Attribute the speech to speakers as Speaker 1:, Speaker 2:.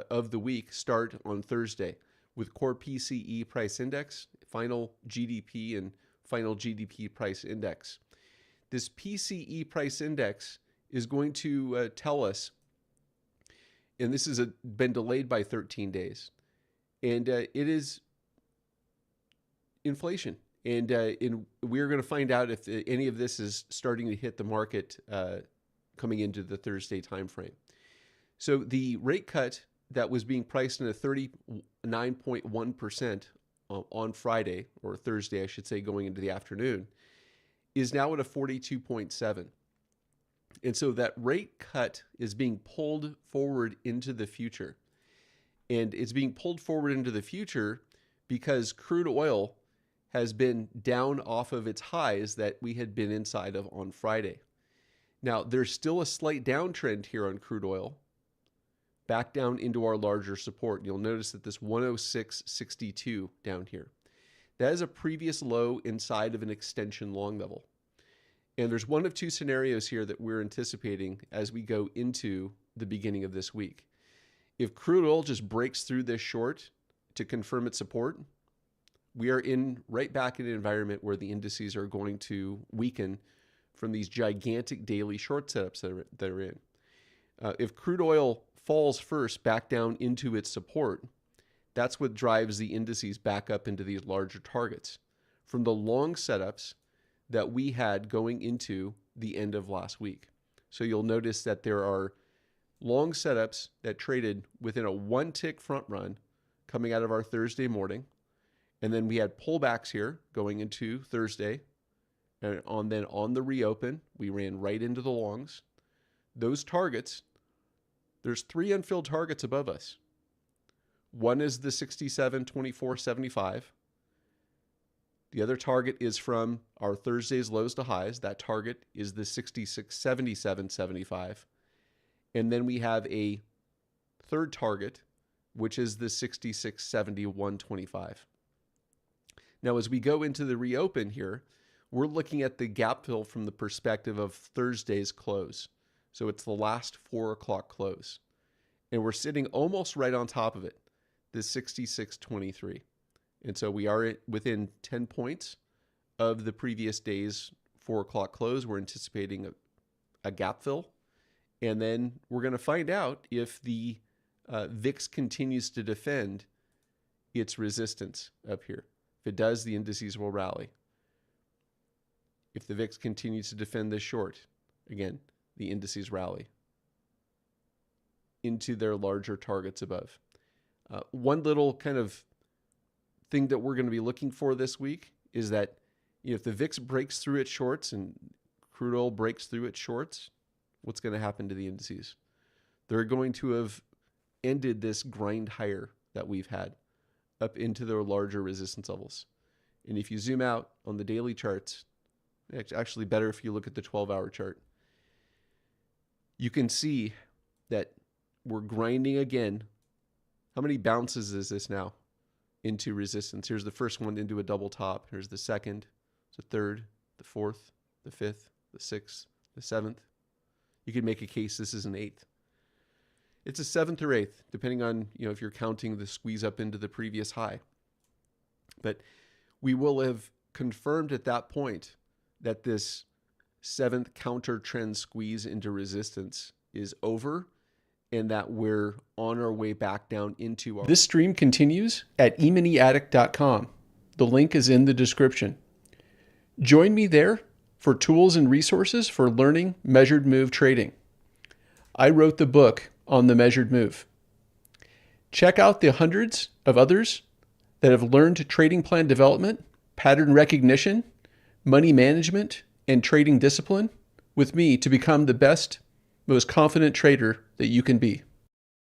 Speaker 1: of the week start on Thursday with core PCE price index, final GDP, and final GDP price index. This PCE price index is going to tell us, and this has been delayed by 13 days, and it is inflation. And we're going to find out if any of this is starting to hit the market coming into the Thursday timeframe. So the rate cut that was being priced in at 39.1% on Friday, or Thursday, I should say, going into the afternoon, is now at a 42.7. And so that rate cut is being pulled forward into the future. And it's being pulled forward into the future because crude oil has been down off of its highs that we had been inside of on Friday. Now, there's still a slight downtrend here on crude oil, back down into our larger support. You'll notice that this 106.62 down here, that is a previous low inside of an extension long level. And there's one of two scenarios here that we're anticipating as we go into the beginning of this week. If crude oil just breaks through this short to confirm its support, we are right back in an environment where the indices are going to weaken from these gigantic daily short setups that they're in. If crude oil falls first back down into its support, that's what drives the indices back up into these larger targets from the long setups that we had going into the end of last week. So you'll notice that there are long setups that traded within a one tick front run coming out of our Thursday morning. And then we had pullbacks here going into Thursday. And then on the reopen, we ran right into the longs. Those targets, there's three unfilled targets above us. One is the 67.2475. The other target is from our Thursday's lows to highs. That target is the 66.7775. And then we have a third target, which is the 66.7125. Now, as we go into the reopen here, we're looking at the gap fill from the perspective of Thursday's close. So it's the last 4 o'clock close. And we're sitting almost right on top of it, the 66.23. And so we are within 10 points of the previous day's 4 o'clock close. We're anticipating a gap fill. And then we're going to find out if the VIX continues to defend its resistance up here. If it does, the indices will rally. If the VIX continues to defend this short, again, the indices rally into their larger targets above. One little kind of thing that we're going to be looking for this week is that if the VIX breaks through its shorts and crude oil breaks through its shorts, what's going to happen to the indices? They're going to have ended this grind higher that we've had up into their larger resistance levels. And if you zoom out on the daily charts, it's actually better if you look at the 12-hour chart, you can see that we're grinding again. How many bounces is this now into resistance? Here's the first one into a double top. Here's the second, the third, the fourth, the fifth, the sixth, the seventh. You could make a case this is an eighth. It's a seventh or eighth, depending on if you're counting the squeeze up into the previous high. But we will have confirmed at that point that this seventh counter trend squeeze into resistance is over and that we're on our way back down into our... This stream continues at eMiniAddict.com. The link is in the description. Join me there for tools and resources for learning measured move trading. I wrote the book on the measured move. Check out the hundreds of others that have learned trading plan development, pattern recognition, money management, and trading discipline with me to become the best, most confident trader that you can be.